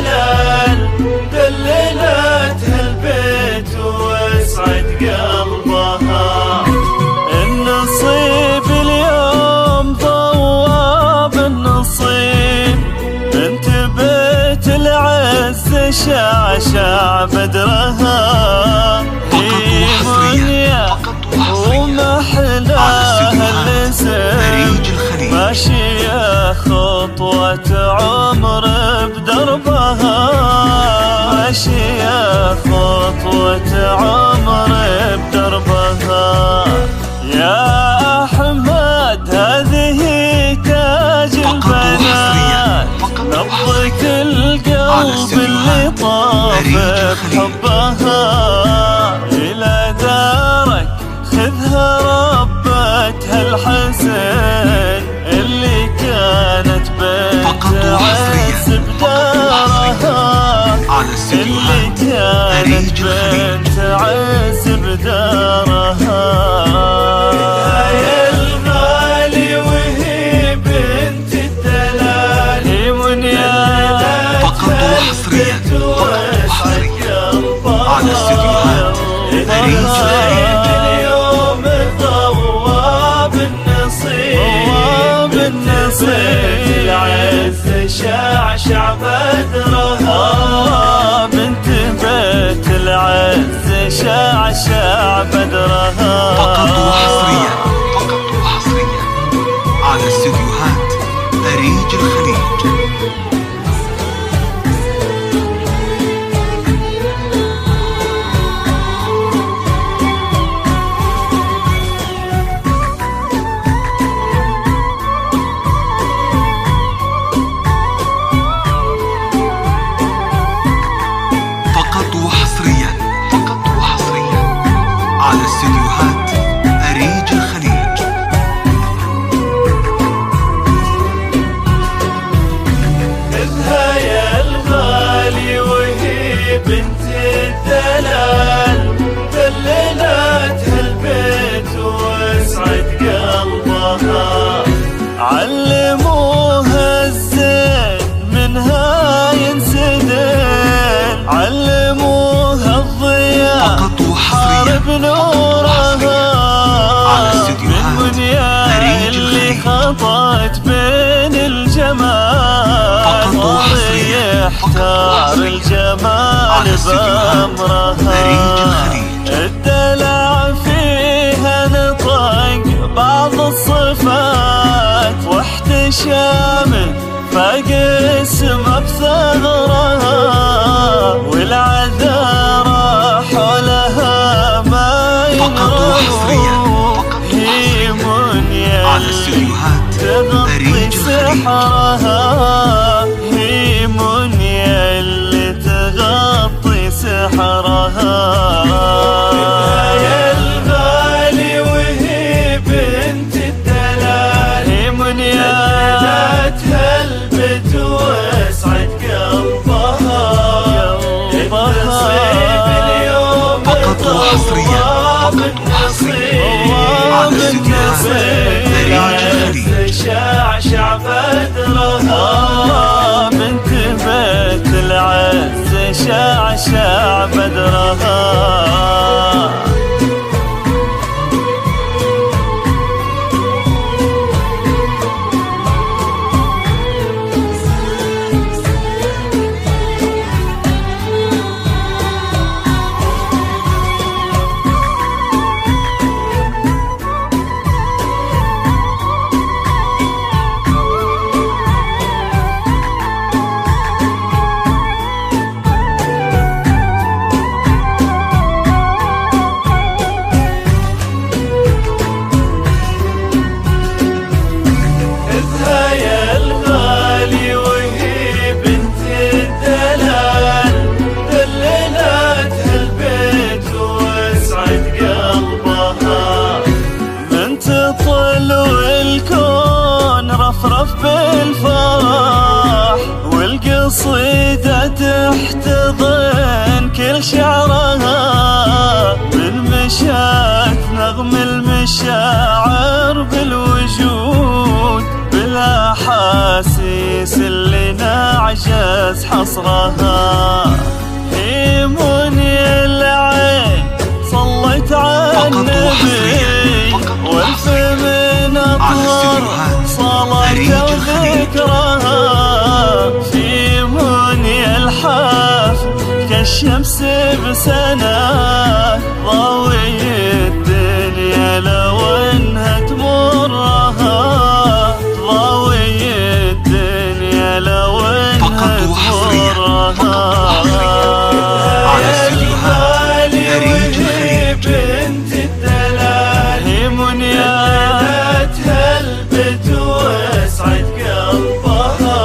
الدلال دللت هالبيت واسعد قلبها. النصيب اليوم ضواب النصيب، بنت بيت العز شعشع بدرها. هي منيا ومحلاها الاسم، ماشية خطوة عمر بدربها، ماشية خطوة عمر بدربها. يا أحمد هذه تاج البنات، نبضة القلب اللي طاف بحبها. إلى دارك خذها ربتها الحسن، اللي كانت بنت عز بدارها، اللي كانت بنت عز بدارها. يا الغالي وهي بنت الدلال، هي منيا فقط وحصريا على استديوهات أريج الخليج. اليوم ضواب النصيب، العز شعشع بدرها. بنت بيت العز شعشع بدرها. فقط وحصريا على استديوهات أريج الخليج. فقط وحصريا على استديوهات أريج الخليج. خذها يا الغالي وهي بنت الدلال، دللت هالبيت واسعد قلبها. علموها الزين منها ينسدل، علموها الضياء فقط وحصريا حارب نورها. على استديوهات أريج اللي الخليج. خطت بين الجمال، فقط وحصريا يحتار الجمال على استديوهات بأمرها. أريج الخليج. الدلع فيها نطق بعض الصفات، واحتشام فاق اسمه بثغرها. والعذارى حولها ما ينرون، هي منيا على استديوهات تغطي أريج الخليج. سحرها، هي منيا اللي تغطي سحرها. يا الغالي وهي بنت الدلال، هي منيا دللتها البيت واسعد قلبها. النصيب اليوم فقط وحصريا على استديوهات أريج الخليج. شعشع بدرها. بنت بيت العز شعشع بدرها. القصيدة تحتضن كل شعرها، بالمشات نغم المشاعر بالوجود، بالأحاسيس اللي نعجز نصرها. هي مني العين صليت على النبي والف من أطهر صلاة وذكرها. في مني الحافل كالشمس بسنة ضوي الدنيا لو انها تمرها. ضوي الدنيا لو انها تمرها. على استديوهات فريد الخليج. بنت الدلال هي منياتها البت واسعد قلبها.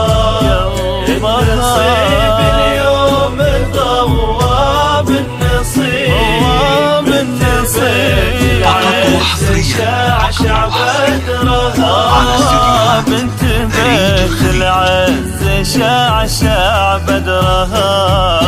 النصيب اليوم ضواب النصيب. فقط شعشع بدرها. بنت بيت العز شعشع بدرها.